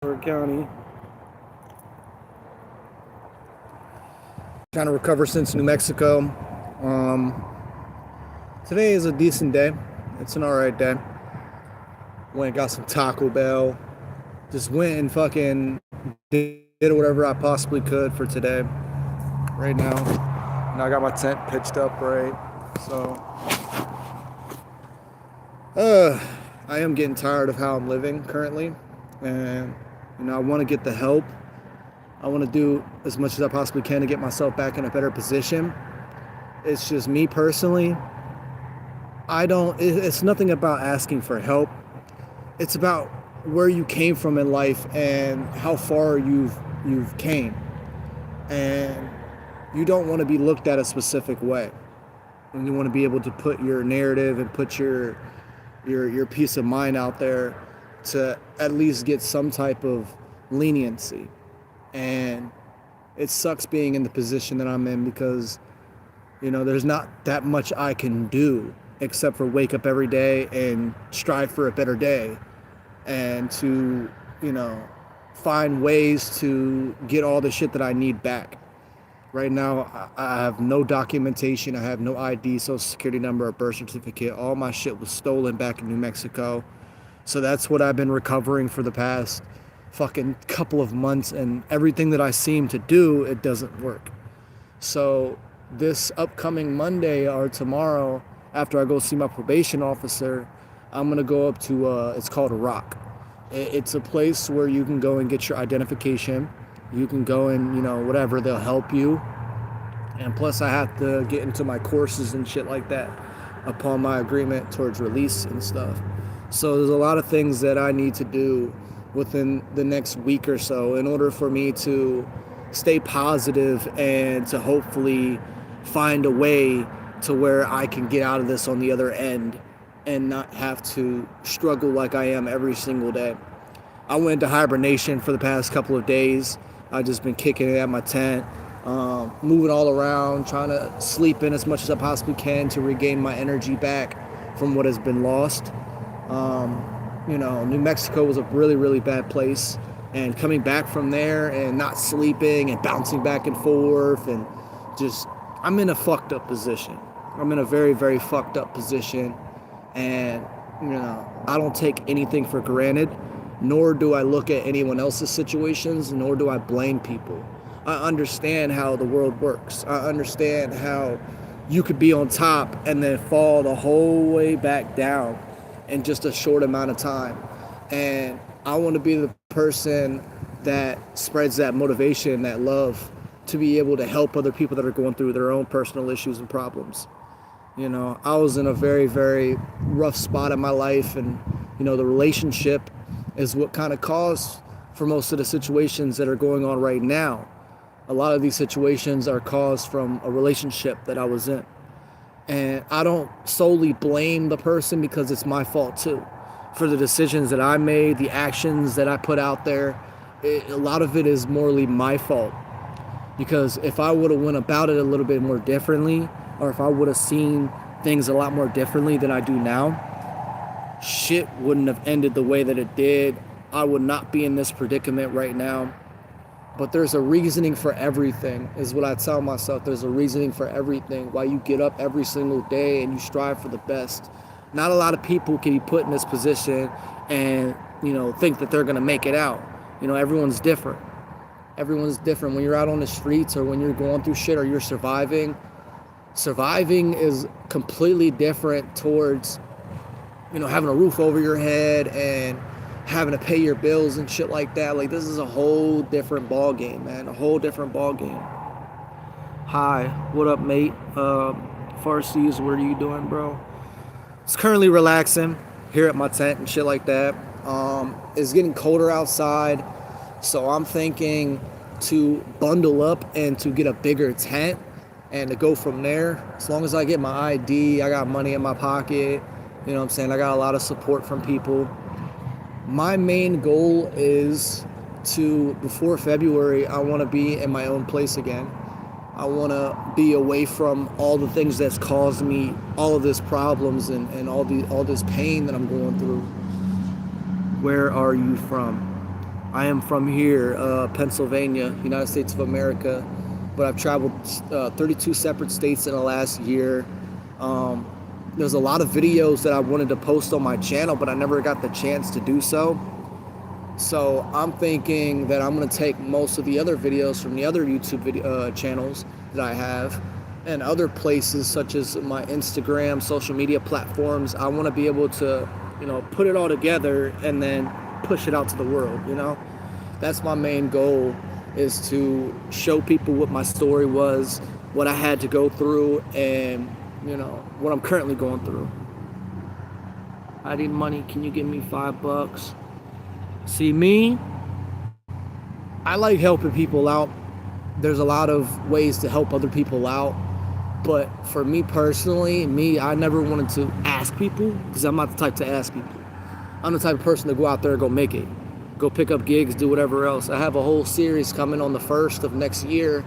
County. Trying to recover since New Mexico. Today is a decent day. It's an alright day. Went and got some Taco Bell. Just went and fucking did whatever I possibly could for today. Right now. And I got my tent pitched up right. So I am getting tired of how I'm living currently. And I want to get the help. I want to do as much as I possibly can to get myself back in a better position. It's just me personally. It's nothing about asking for help. It's about where you came from in life and how far you've came. And you don't want to be looked at a specific way. And you want to be able to put your narrative and put your peace of mind out there to at least get some type of leniency. And it sucks being in the position that I'm in because, there's not that much I can do except for wake up every day and strive for a better day and to, find ways to get all the shit that I need back. Right now, I have no documentation. I have no ID, social security number, or birth certificate. All my shit was stolen back in New Mexico. So that's what I've been recovering for the past fucking couple of months, and everything that I seem to do, it doesn't work. So this upcoming Monday or tomorrow, after I go see my probation officer, I'm gonna go up to it's called a Rock. It's a place where you can go and get your identification. You can go and whatever, they'll help you. And plus I have to get into my courses and shit like that upon my agreement towards release and stuff. So there's a lot of things that I need to do within the next week or so in order for me to stay positive and to hopefully find a way to where I can get out of this on the other end and not have to struggle like I am every single day. I went into hibernation for the past couple of days. I've just been kicking it at my tent, moving all around, trying to sleep in as much as I possibly can to regain my energy back from what has been lost. New Mexico was a really, really bad place, and coming back from there and not sleeping and bouncing back and forth and I'm in a fucked up position. I'm in a very, very fucked up position, and, I don't take anything for granted, nor do I look at anyone else's situations, nor do I blame people. I understand how the world works. I understand how you could be on top and then fall the whole way back down in just a short amount of time. And I want to be the person that spreads that motivation, that love, to be able to help other people that are going through their own personal issues and problems. I was in a very, very rough spot in my life, and the relationship is what kind of caused for most of the situations that are going on right now. A lot of these situations are caused from a relationship that I was in. And I don't solely blame the person because it's my fault too. For the decisions that I made, the actions that I put out there, a lot of it is morally my fault. Because if I would have went about it a little bit more differently, or if I would have seen things a lot more differently than I do now, shit wouldn't have ended the way that it did. I would not be in this predicament right now. But there's a reasoning for everything, is what I tell myself. There's a reasoning for everything. Why you get up every single day and you strive for the best. Not a lot of people can be put in this position and, think that they're going to make it out. Everyone's different. Everyone's different. When you're out on the streets or when you're going through shit or you're surviving is completely different towards, having a roof over your head and having to pay your bills and shit like that. Like, this is a whole different ball game, man. A whole different ball game. Hi, what up, mate? Farsies, what are you doing, bro? It's currently relaxing here at my tent and shit like that. It's getting colder outside, so I'm thinking to bundle up and to get a bigger tent and to go from there. As long as I get my ID, I got money in my pocket, I got a lot of support from people. My main goal is to, before February, I want to be in my own place again. I want to be away from all the things that's caused me all of this problems and all this pain that I'm going through. Where are you from? I am from here, Pennsylvania, United States of America, but I've traveled 32 separate states in the last year. There's a lot of videos that I wanted to post on my channel, but I never got the chance to do so. So I'm thinking that I'm going to take most of the other videos from the other YouTube channels that I have and other places such as my Instagram, social media platforms. I want to be able to, put it all together and then push it out to the world, That's my main goal, is to show people what my story was, what I had to go through, and, what I'm currently going through. I need money. Can you give me $5? See, me, I like helping people out. There's a lot of ways to help other people out. But for me personally, I never wanted to ask people, because I'm not the type to ask people. I'm the type of person to go out there and go make it. Go pick up gigs, do whatever else. I have a whole series coming on the 1st of next year,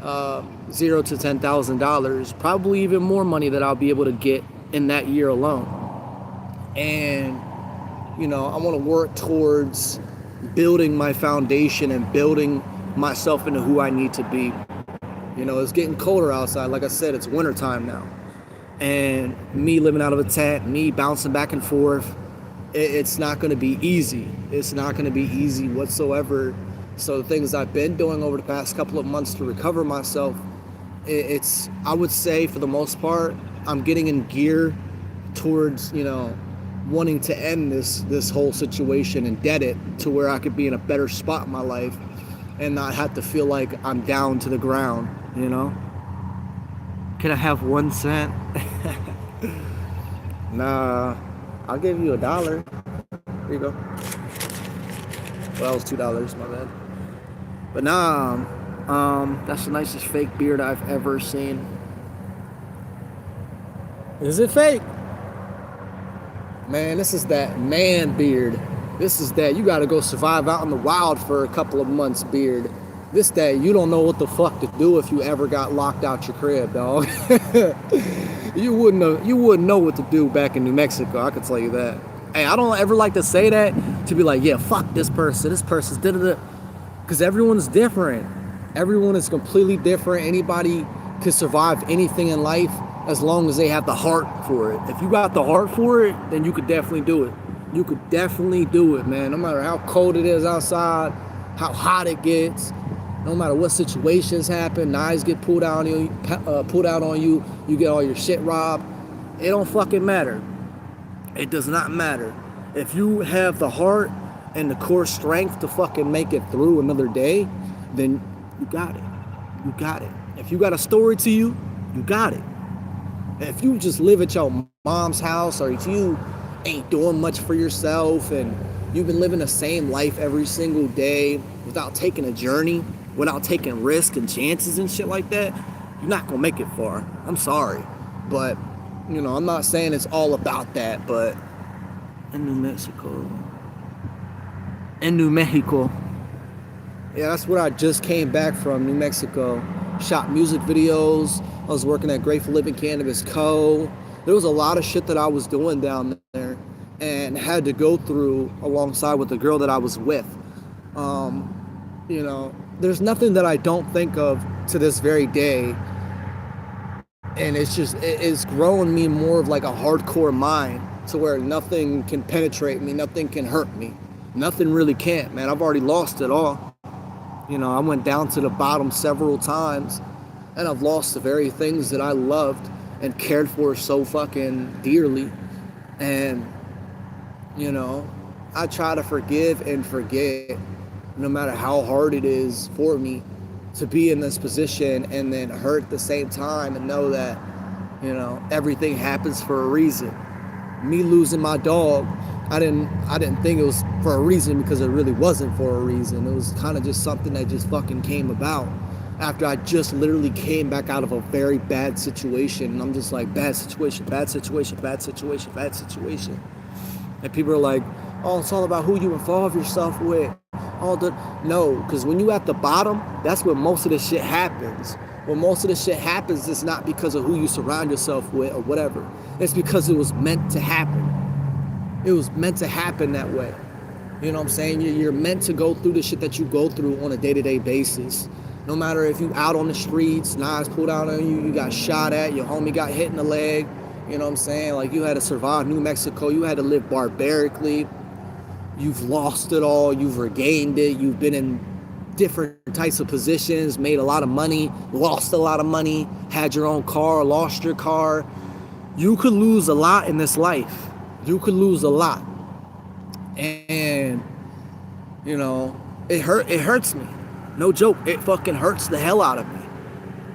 $0 to $10,000, probably even more money that I'll be able to get in that year alone. And I want to work towards building my foundation and building myself into who I need to be. It's getting colder outside. Like I said, it's wintertime now. And me living out of a tent, me bouncing back and forth, it's not going to be easy. It's not going to be easy whatsoever. So the things I've been doing over the past couple of months to recover myself, I would say for the most part, I'm getting in gear towards, wanting to end this whole situation and dead it to where I could be in a better spot in my life and not have to feel like I'm down to the ground, Can I have 1 cent? Nah, I'll give you $1. Here you go. Well, that was $2, my bad. But nah, that's the nicest fake beard I've ever seen. Is it fake? Man, this is that man beard. This is that you gotta go survive out in the wild for a couple of months beard. This that you don't know what the fuck to do if you ever got locked out your crib, dog. You wouldn't know what to do back in New Mexico, I can tell you that. Hey, I don't ever like to say that to be like, yeah, fuck this person's da-da-da. Because everyone's different. Everyone is completely different. Anybody can survive anything in life as long as they have the heart for it. If you got the heart for it, then you could definitely do it. You could definitely do it, man. No matter how cold it is outside, how hot it gets, no matter what situations happen, knives get pulled out on you, you get all your shit robbed. It don't fucking matter. It does not matter. If you have the heart and the core strength to fucking make it through another day, then you got it. You got it. If you got a story to you, you got it. If you just live at your mom's house, or if you ain't doing much for yourself and you've been living the same life every single day without taking a journey, without taking risks and chances and shit like that, you're not gonna make it far. I'm sorry. But, I'm not saying it's all about that, but in New Mexico. Yeah, that's where I just came back from, New Mexico. Shot music videos. I was working at Grateful Living Cannabis Co. There was a lot of shit that I was doing down there and had to go through alongside with the girl that I was with. There's nothing that I don't think of to this very day. And it's grown me more of like a hardcore mind to where nothing can penetrate me, nothing can hurt me. Nothing really can't, man. I've already lost it all. I went down to the bottom several times, and I've lost the very things that I loved and cared for so fucking dearly. And, I try to forgive and forget, no matter how hard it is for me to be in this position and then hurt at the same time and know that, everything happens for a reason. Me losing my dog, I didn't think it was for a reason, because it really wasn't for a reason. It was kind of just something that just fucking came about after I just literally came back out of a very bad situation. And I'm just like, bad situation. And people are like, oh, it's all about who you involve yourself with. No, because when you at the bottom, that's where most of this shit happens. When most of this shit happens, it's not because of who you surround yourself with or whatever. It's because it was meant to happen. It was meant to happen that way. You know what I'm saying? You're meant to go through the shit that you go through on a day-to-day basis. No matter if you out on the streets, knives pulled out on you, you got shot at, your homie got hit in the leg. You know what I'm saying? Like, you had to survive New Mexico. You had to live barbarically. You've lost it all. You've regained it. You've been in different types of positions, made a lot of money, lost a lot of money, had your own car, lost your car. You could lose a lot in this life. You could lose a lot. And, you know, it hurts me. No joke. It fucking hurts the hell out of me.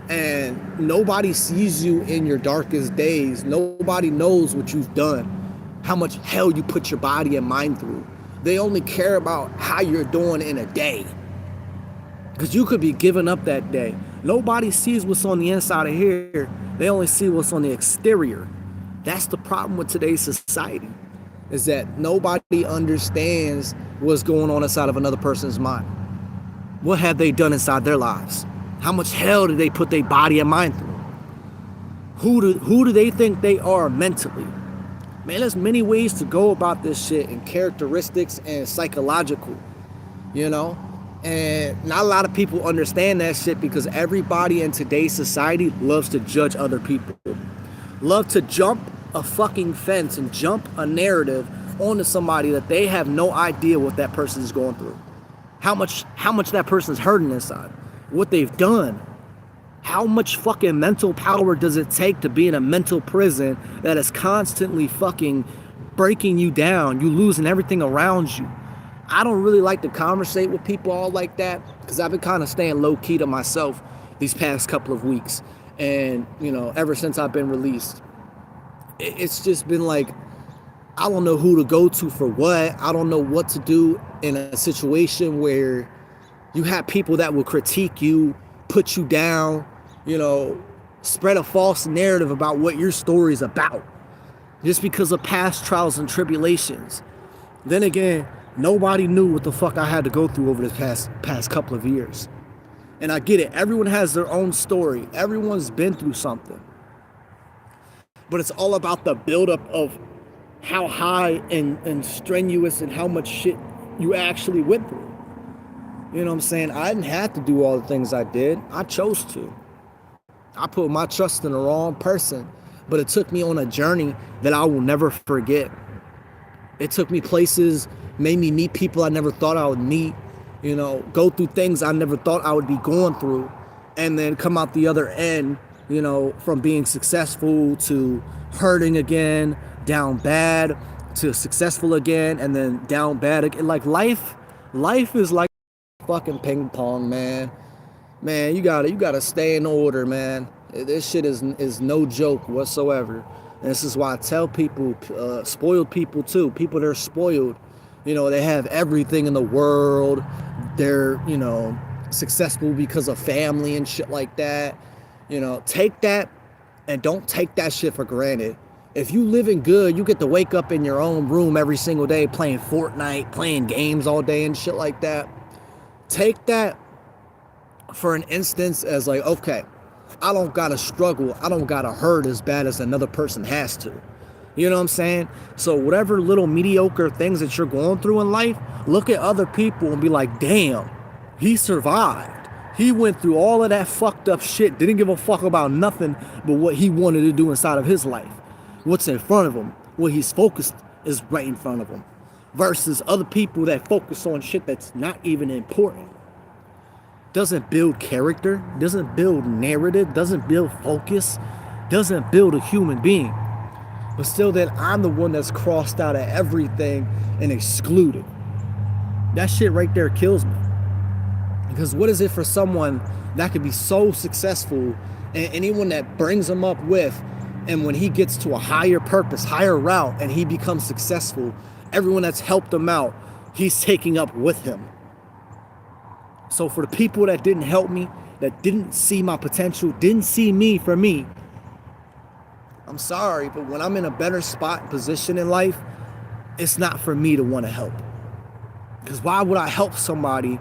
And nobody sees you in your darkest days. Nobody knows what you've done, how much hell you put your body and mind through. They only care about how you're doing in a day. Because you could be giving up that day. Nobody sees what's on the inside of here. They only see what's on the exterior. That's the problem with today's society, is that nobody understands what's going on inside of another person's mind. What have they done inside their lives? How much hell did they put their body and mind through? Who do they think they are mentally? Man, there's many ways to go about this shit, and characteristics and psychological, you know? And not a lot of people understand that shit, because everybody in today's society loves to judge other people. Love to jump a fucking fence and jump a narrative onto somebody that they have no idea what that person is going through. How much that person's hurting inside. What they've done. How much fucking mental power does it take to be in a mental prison that is constantly fucking breaking you down? You losing everything around you. I don't really like to conversate with people all like that, because I've been kind of staying low key to myself these past couple of weeks. And, you know, ever since I've been released, it's just been like, I don't know who to go to for what. I don't know what to do in a situation where you have people that will critique you, put you down, you know, spread a false narrative about what your story is about, just because of past trials and tribulations. Then again, nobody knew what the fuck I had to go through over the past couple of years. And I get it. Everyone has their own story. Everyone's been through something. But it's all about the buildup of how high and strenuous and how much shit you actually went through. You know what I'm saying? I didn't have to do all the things I did. I chose to. I put my trust in the wrong person. But it took me on a journey that I will never forget. It took me places, made me meet people I never thought I would meet. You know, go through things I never thought I would be going through. And then come out the other end, you know, from being successful to hurting again, down bad, to successful again, and then down bad again. Like, life is like fucking ping pong, man. Man, you gotta stay in order, man. This shit is no joke whatsoever. And this is why I tell people, spoiled people too, people that are spoiled, you know, they have everything in the world. They're, you know, successful because of family and shit like that. You know, take that and don't take that shit for granted. If you living good, you get to wake up in your own room every single day playing Fortnite, playing games all day and shit like that. Take that for an instance as like, okay, I don't gotta struggle. I don't gotta hurt as bad as another person has to. You know what I'm saying? So whatever little mediocre things that you're going through in life, look at other people and be like, damn, he survived. He went through all of that fucked up shit, didn't give a fuck about nothing but what he wanted to do inside of his life. What's in front of him, what he's focused is right in front of him. Versus other people that focus on shit that's not even important. Doesn't build character, doesn't build narrative, doesn't build focus, doesn't build a human being. But still then I'm the one that's crossed out of everything and excluded. That shit right there kills me. Because what is it for someone that could be so successful, and anyone that brings him up with, and when he gets to a higher purpose, higher route, and he becomes successful, everyone that's helped him out, he's taking up with him. So for the people that didn't help me, that didn't see my potential, didn't see me for me, I'm sorry, but when I'm in a better spot, position in life, it's not for me to want to help. Because why would I help somebody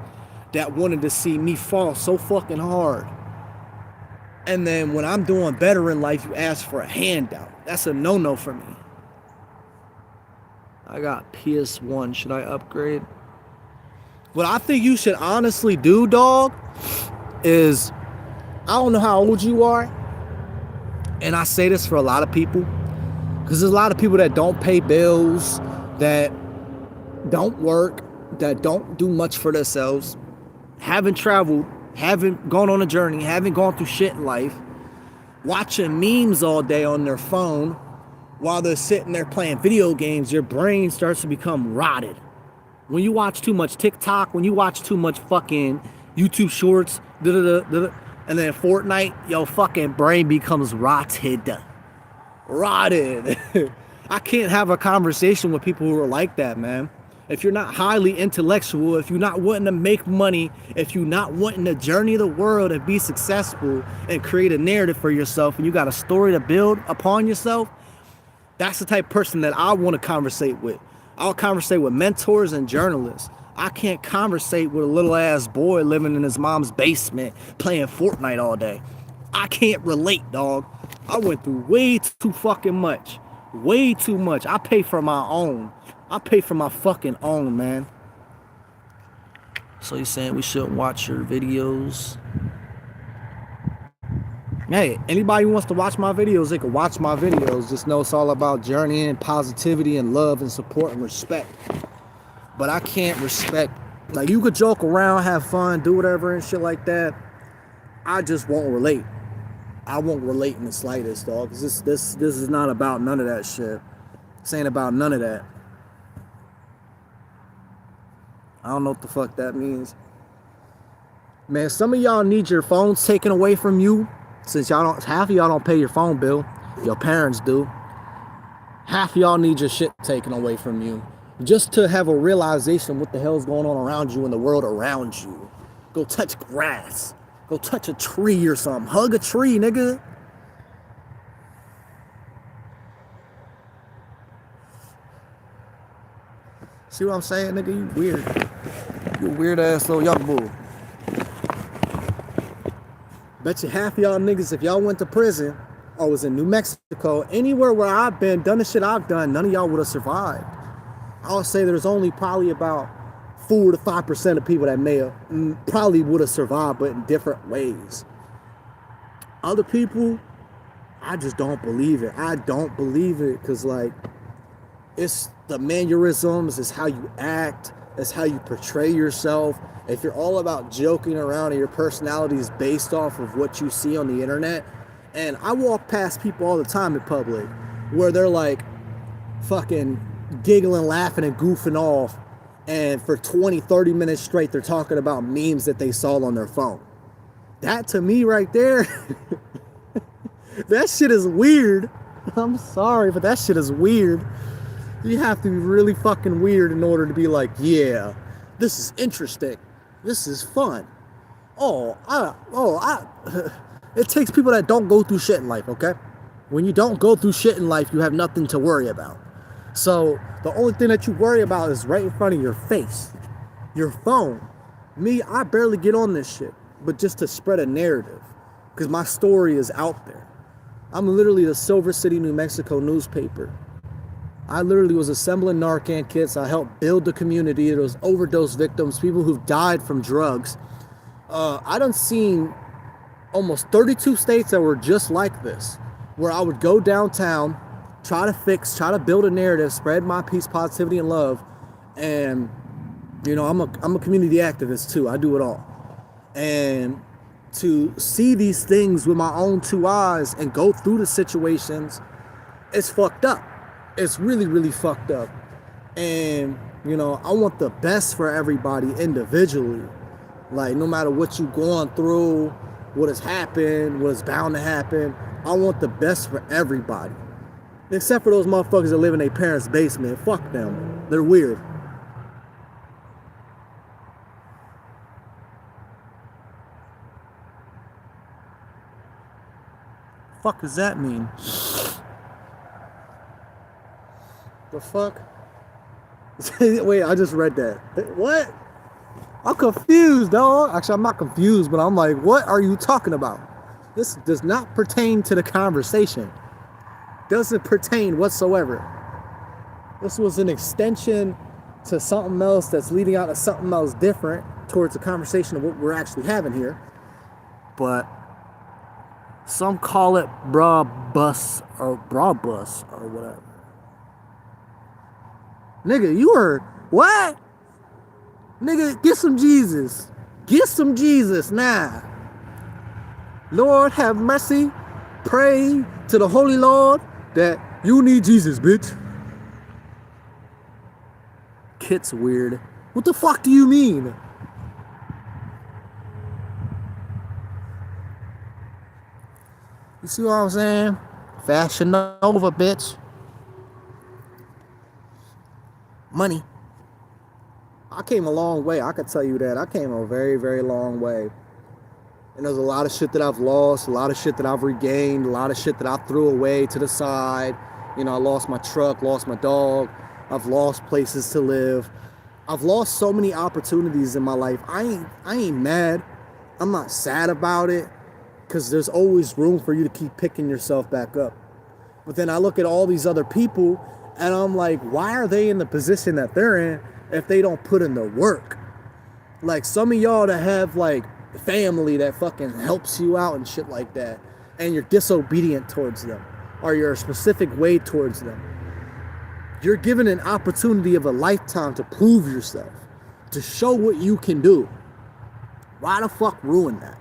that wanted to see me fall so fucking hard? And then when I'm doing better in life, you ask for a handout. That's a no-no for me. I got PS1. Should I upgrade? What I think you should honestly do, dog, is, I don't know how old you are, and I say this for a lot of people, because there's a lot of people that don't pay bills, that don't work, that don't do much for themselves, haven't traveled, haven't gone on a journey, haven't gone through shit in life, watching memes all day on their phone while they're sitting there playing video games. Your brain starts to become rotted. When you watch too much TikTok, when you watch too much fucking YouTube shorts, and then Fortnite, your fucking brain becomes rotted. Rotted. I can't have a conversation with people who are like that, man. If you're not highly intellectual, if you're not wanting to make money, if you're not wanting to journey the world and be successful and create a narrative for yourself, and you got a story to build upon yourself, that's the type of person that I want to conversate with. I'll conversate with mentors and journalists. I can't conversate with a little ass boy living in his mom's basement playing Fortnite all day. I can't relate, dog. I went through way too fucking much. Way too much. I pay for my own. I pay for my fucking own, man. So you're saying we shouldn't watch your videos? Hey, anybody who wants to watch my videos, they can watch my videos. Just know it's all about journeying, positivity, and love, and support, and respect. But I can't respect. Like, you could joke around, have fun, do whatever and shit like that. I just won't relate. I won't relate in the slightest, dog. Cause this is not about none of that shit. This ain't about none of that. I don't know what the fuck that means. Man, some of y'all need your phones taken away from you. Since half of y'all don't pay your phone bill. Your parents do. Half of y'all need your shit taken away from you. Just to have a realization of what the hell's going on around you and the world around you. Go touch grass. Go touch a tree or something. Hug a tree, nigga. See what I'm saying, nigga? You weird. You weird ass little young bull. Bet you half of y'all niggas, if y'all went to prison or was in New Mexico, anywhere where I've been, done the shit I've done, none of y'all would have survived. I'll say there's only probably about 4 to 5% of people that may have probably would have survived, but in different ways. Other people, I just don't believe it. I don't believe it because, like, it's the mannerisms, it's how you act, it's how you portray yourself. If you're all about joking around and your personality is based off of what you see on the internet, and I walk past people all the time in public where they're like fucking giggling, laughing, and goofing off, and for 20, 30 minutes straight, they're talking about memes that they saw on their phone. That, to me, right there, that shit is weird. I'm sorry, but that shit is weird. You have to be really fucking weird in order to be like, yeah, this is interesting. This is fun. It takes people that don't go through shit in life, okay? When you don't go through shit in life, you have nothing to worry about. So the only thing that you worry about is right in front of your face, your phone. Me, I barely get on this shit, but just to spread a narrative, because my story is out there. I'm literally the Silver City, New Mexico newspaper. I literally was assembling Narcan kits. I helped build the community. There was overdose victims, people who've died from drugs. I done seen almost 32 states that were just like this, where I would go downtown, try to build a narrative, spread my peace, positivity, and love. And, you know, I'm a community activist too. I do it all. And to see these things with my own 2 eyes and go through the situations, it's fucked up. It's really, really fucked up. And, you know, I want the best for everybody individually. Like, no matter what you're going through, what has happened, what is bound to happen, I want the best for everybody. Except for those motherfuckers that live in their parents' basement. Fuck them. They're weird. Fuck does that mean? The fuck? Wait, I just read that. What? I'm confused, dog. Actually, I'm not confused, but I'm like, what are you talking about? This does not pertain to the conversation. Doesn't pertain whatsoever. This was an extension to something else that's leading out to something else different towards the conversation of what we're actually having here. But some call it bra bus or whatever. Nigga, you are what? Nigga, get some Jesus. Get some Jesus now. Lord have mercy. Pray to the Holy Lord that you need Jesus, bitch. Kit's weird. What the fuck do you mean? You see what I'm saying? Fashion Nova, bitch. Money. I came a long way. I could tell you that. I came a very, very long way. And there's a lot of shit that I've lost, a lot of shit that I've regained, a lot of shit that I threw away to the side. You know, I lost my truck, lost my dog. I've lost places to live. I've lost so many opportunities in my life. I ain't mad. I'm not sad about it, because there's always room for you to keep picking yourself back up. But then I look at all these other people and I'm like, why are they in the position that they're in if they don't put in the work? Like some of y'all that have like family that fucking helps you out and shit like that, and you're disobedient towards them, or you're a specific way towards them. You're given an opportunity of a lifetime to prove yourself, to show what you can do. Why the fuck ruin that?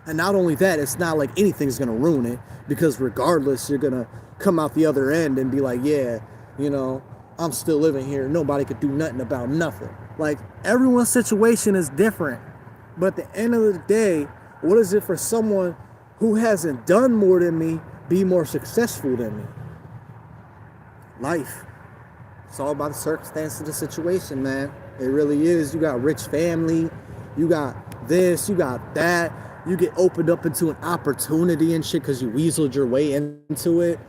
And not only that, it's not like anything's gonna ruin it, because regardless, you're gonna come out the other end and be like, yeah, you know, I'm still living here. Nobody could do nothing about nothing. Like, everyone's situation is different. But at the end of the day, what is it for someone who hasn't done more than me be more successful than me? Life. It's all about the circumstance of the situation, man. It really is. You got rich family. You got this. You got that. You get opened up into an opportunity and shit because you weaseled your way into it.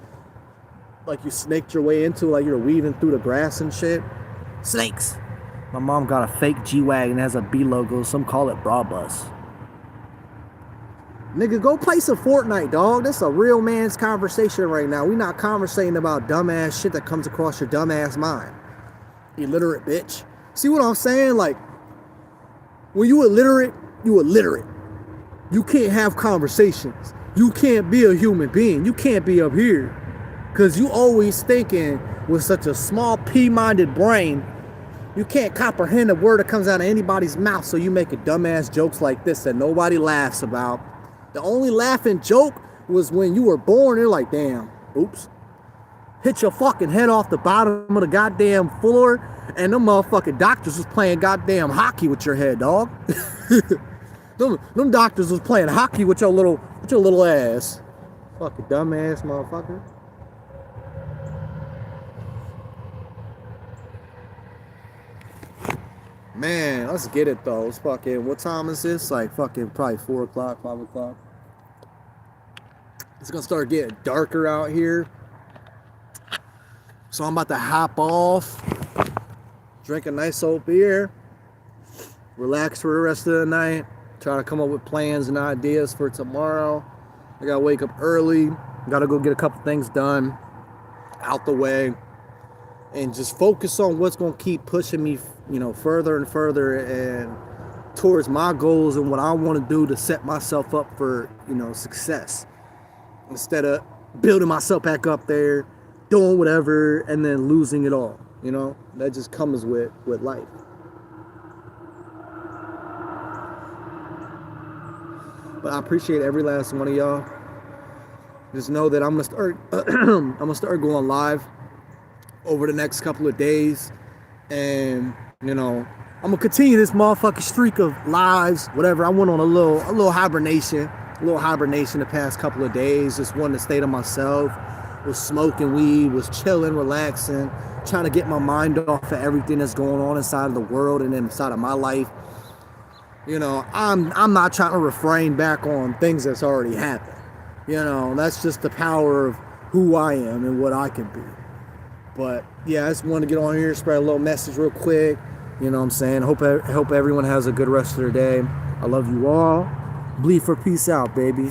Like you snaked your way into it, like you're weaving through the grass and shit. Snakes. My mom got a fake G-Wagon that has a B logo. Some call it Bra Bus. Nigga, go play some Fortnite, dog. That's a real man's conversation right now. We not conversating about dumbass shit that comes across your dumbass mind. Illiterate bitch. See what I'm saying? Like, when you illiterate, you illiterate. You can't have conversations. You can't be a human being. You can't be up here. Because you always thinking with such a small P-minded brain, you can't comprehend a word that comes out of anybody's mouth, so you make a dumbass jokes like this that nobody laughs about. The only laughing joke was when you were born. They're like, damn, oops. Hit your fucking head off the bottom of the goddamn floor, and them motherfucking doctors was playing goddamn hockey with your head, dog. them doctors was playing hockey with your little ass. Fucking dumbass motherfucker. Man, let's get it though. It's fucking, what time is this? Like fucking probably 4 o'clock, 5 o'clock. It's gonna start getting darker out here. So I'm about to hop off, drink a nice old beer, relax for the rest of the night, try to come up with plans and ideas for tomorrow. I gotta wake up early, gotta go get a couple things done, out the way, and just focus on what's gonna keep pushing me, you know, further and further and towards my goals and what I want to do to set myself up for, you know, success, instead of building myself back up there, doing whatever and then losing it all. You know, that just comes with life. But I appreciate every last one of y'all. Just know that I'm gonna start going live over the next couple of days. And, you know, I'm gonna continue this motherfucking streak of lives, whatever. I went on a little hibernation the past couple of days. Just wanted to stay to myself. Was smoking weed, was chilling, relaxing, trying to get my mind off of everything that's going on inside of the world and inside of my life. You know, I'm not trying to refrain back on things that's already happened. You know, that's just the power of who I am and what I can be. But yeah, I just wanted to get on here, spread a little message real quick. You know what I'm saying? Hope everyone has a good rest of their day. I love you all. Bleed for peace out, baby.